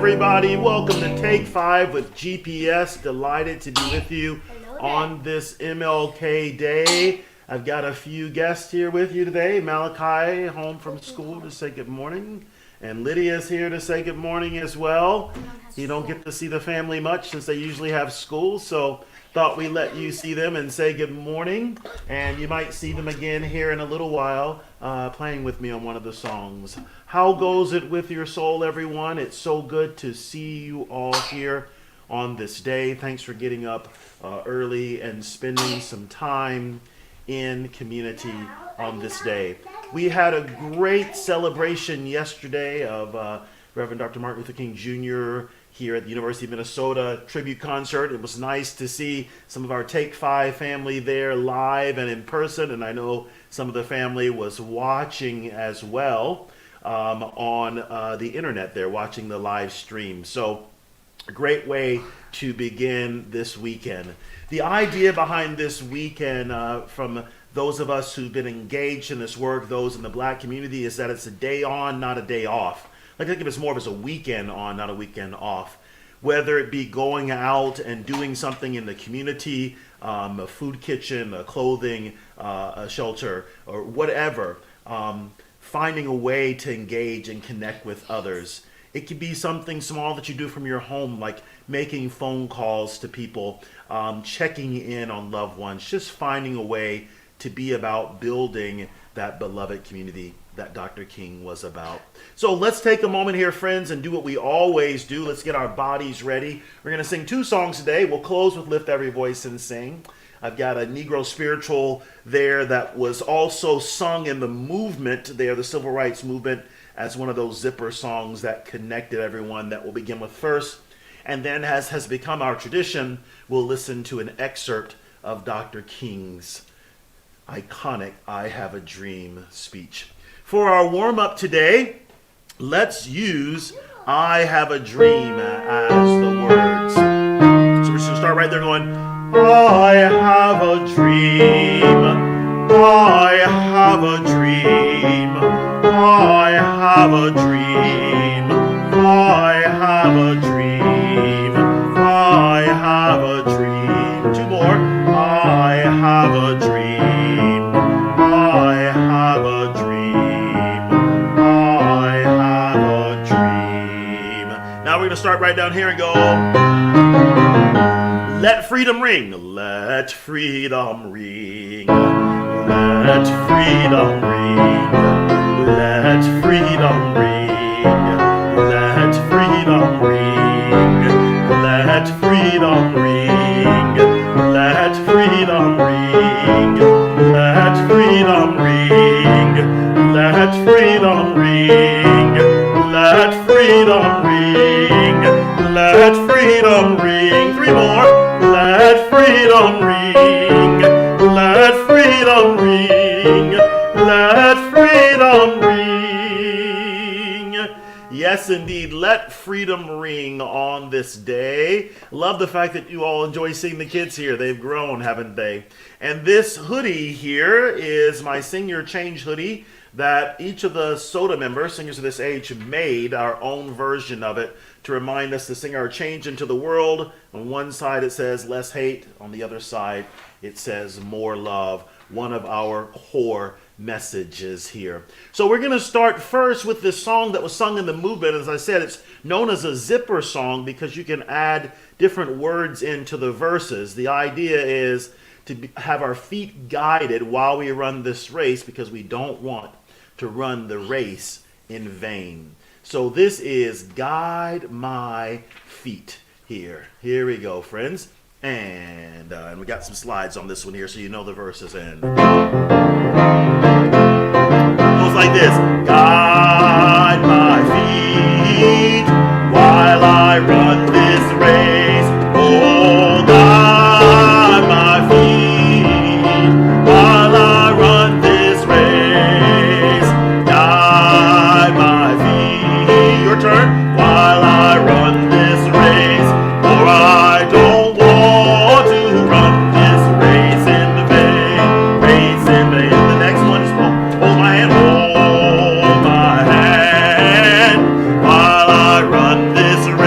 everybody. Welcome to Take 5 with GPS. Delighted to be with you on this MLK Day. I've got a few guests here with you today. Malachi, home from school, to say good morning. And Lydia's here to say good morning as well. You don't get to see the family much since they usually have school, so thought we'd let you see them and say good morning. And you might see them again here in a little while playing with me on one of the songs. How goes it with your soul, everyone? It's so good to see you all here on this day. Thanks for getting up early and spending some time in community on this day. We had a great celebration yesterday of Reverend Dr. Martin Luther King Jr. here at the University of Minnesota tribute concert. It was nice to see some of our Take 5 family there live and in person, and I know some of the family was watching as well on the internet there, watching the live stream. So a great way to begin this weekend. The idea behind this weekend from those of us who've been engaged in this work, those in the Black community, is that it's a day on, not a day off. I think of it as more of as a weekend on, not a weekend off. Whether it be going out and doing something in the community, a food kitchen, a clothing, a shelter, or whatever, finding a way to engage and connect with others. It could be something small that you do from your home, like making phone calls to people, checking in on loved ones, just finding a way to be about building that beloved community that Dr. King was about. So let's take a moment here, friends, and do what we always do. Let's get our bodies ready. We're going to sing 2 songs today. We'll close with Lift Every Voice and Sing. I've got a Negro spiritual there that was also sung in the movement there, the civil rights movement, as one of those zipper songs that connected everyone, that we'll begin with first. And then, as has become our tradition, we'll listen to an excerpt of Dr. King's iconic I Have a Dream speech. For our warm-up today, let's use I Have a Dream as the words. So we're just going to start right there going, I have a dream, I have a dream, I have a dream, I have a dream, I have a dream. 2 more. I have a dream, I have a dream, I have a dream. Now we're going to start right down here and go, let freedom ring, let freedom ring, let freedom ring, let freedom ring, let freedom ring, let freedom ring, let freedom ring, let freedom ring, let freedom ring, let freedom ring, let freedom ring. 3 more. Let freedom ring, let freedom ring, let freedom ring. Yes, indeed, let freedom ring on this day. Love the fact that you all enjoy seeing the kids here. They've grown, haven't they? And this hoodie here is my Senior Change hoodie that each of the SOTA members, singers of this age, made our own version of it to remind us to sing our change into the world. On one side it says less hate, on the other side it says more love, one of our core messages here. So we're going to start first with this song that was sung in the movement. As I said, it's known as a zipper song because you can add different words into the verses. The idea is to have our feet guided while we run this race, because we don't want to run the race in vain. So this is Guide My Feet here. Here we go, friends. And we got some slides on this one here so you know the verses. And it goes like this. Guide my feet while I run this race. Oh, guide my feet while I run this race. Guide my feet. Your turn. While I run this race, for I don't want to run this race in vain. Race in vain. The next one is hold my hand. Hold my hand while I run this race.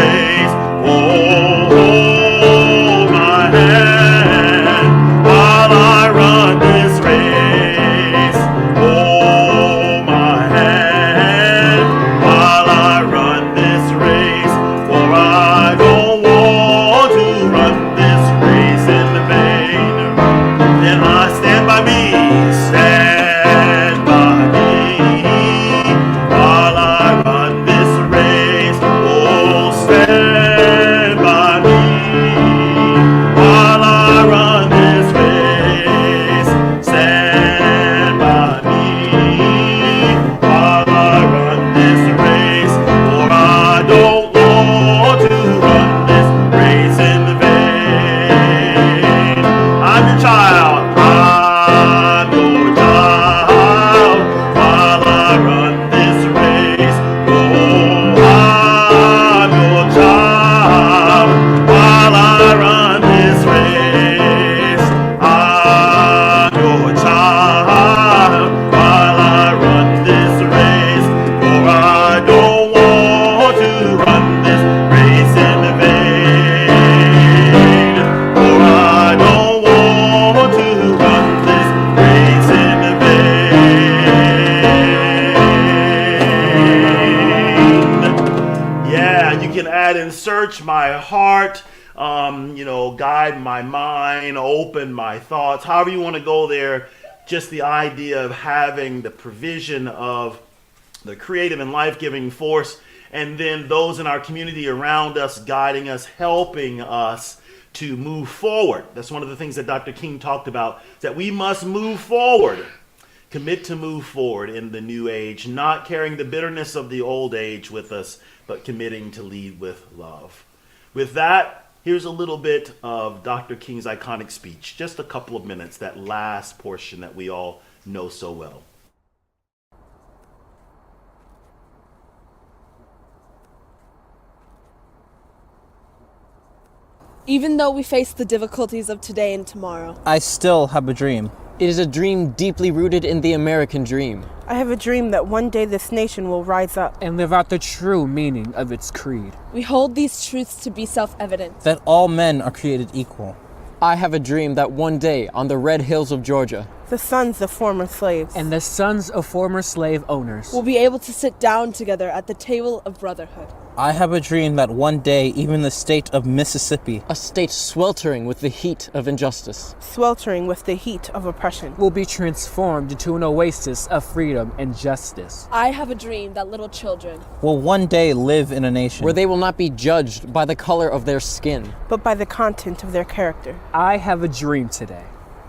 You can add in search my heart, guide my mind, open my thoughts. However you want to go there, just the idea of having the provision of the creative and life-giving force, and then those in our community around us guiding us, helping us to move forward. That's one of the things that Dr. King talked about, that we must move forward. Commit to move forward in the new age, not carrying the bitterness of the old age with us, but committing to lead with love. With that, here's a little bit of Dr. King's iconic speech, just a couple of minutes, that last portion that we all know so well. Even though we face the difficulties of today and tomorrow, I still have a dream. It is a dream deeply rooted in the American dream. I have a dream that one day this nation will rise up and live out the true meaning of its creed. we hold these truths to be self-evident. That all men are created equal. I have a dream that one day, on the red hills of Georgia, the sons of former slaves And the sons of former slave owners We'll be able to sit down together at the table of brotherhood. I have a dream that one day even the state of Mississippi a state sweltering with the heat of injustice, sweltering with the heat of oppression. will be transformed into an oasis of freedom and justice. I have a dream that little children will one day live in a nation where they will not be judged by the color of their skin, But by the content of their character. I have a dream today.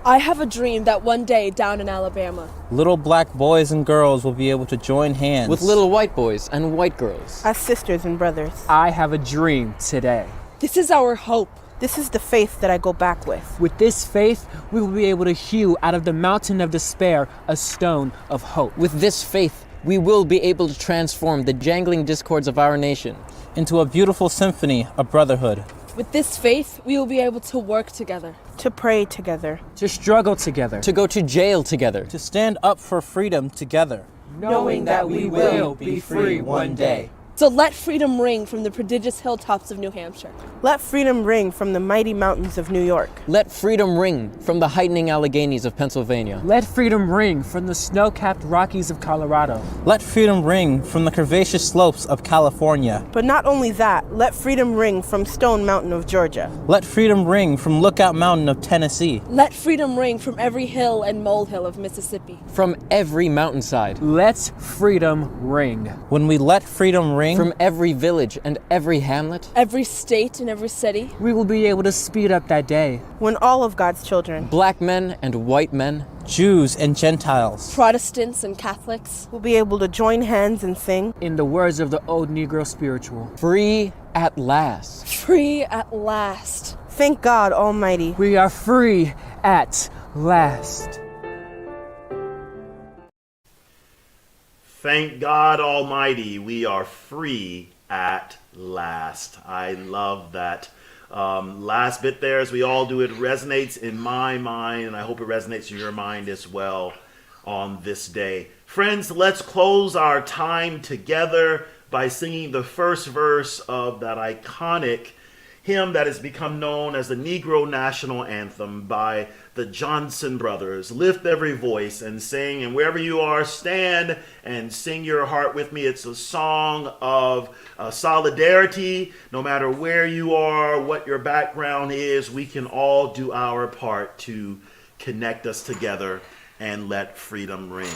I have a dream that one day down in Alabama, little black boys and girls will be able to join hands with little white boys and white girls. As sisters and brothers. I have a dream today. this is our hope. This is the faith that I go back with. With this faith, we will be able to hew out of the mountain of despair a stone of hope. With this faith, we will be able to transform the jangling discords of our nation into a beautiful symphony of brotherhood. With this faith, we will be able to work together. To pray together. To struggle together. to go to jail together, To stand up for freedom together. knowing that we will be free one day. So let freedom ring from the prodigious hilltops of New Hampshire. Let freedom ring from the mighty mountains of New York. let freedom ring from the heightening Alleghenies of Pennsylvania. Let freedom ring from the snow-capped Rockies of Colorado. Let freedom ring from the curvaceous slopes of California. But not only that, let freedom ring from Stone Mountain of Georgia. Let freedom ring from Lookout Mountain of Tennessee. Let freedom ring from every hill and molehill of Mississippi. From every mountainside, Let freedom ring. When we let freedom ring, from every village and every hamlet, Every state and every city. We will be able to speed up that day. When all of God's children black men and white men, Jews and Gentiles, Protestants and Catholics. will be able to join hands and sing. In the words of the old Negro spiritual, free at last. Free at last. Thank God Almighty. we are free at last. Thank God Almighty, we are free at last. I love that last bit there, as we all do. It resonates in my mind, and I hope it resonates in your mind as well on this day. Friends, let's close our time together by singing the first verse of that iconic hymn that has become known as the Negro National Anthem by the Johnson Brothers. Lift every voice and sing, and wherever you are, stand and sing your heart with me. It's a song of solidarity. No matter where you are, what your background is, we can all do our part to connect us together and let freedom ring.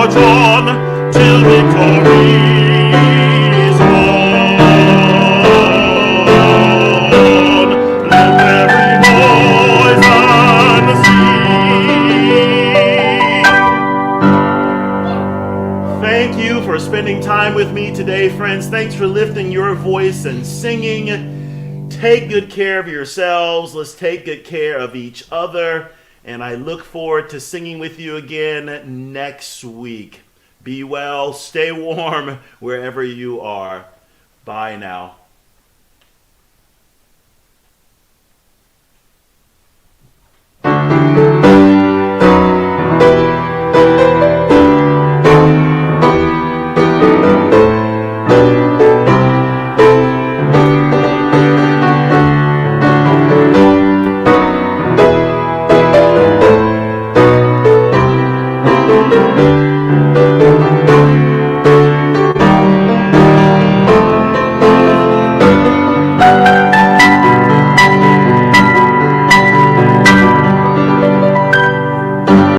John till victory is won. Lift every voice on the sea. Thank you for spending time with me today, friends. Thanks for lifting your voice and singing. Take good care of yourselves. Let's take good care of each other. And I look forward to singing with you again next week. Be well, stay warm wherever you are. Bye now.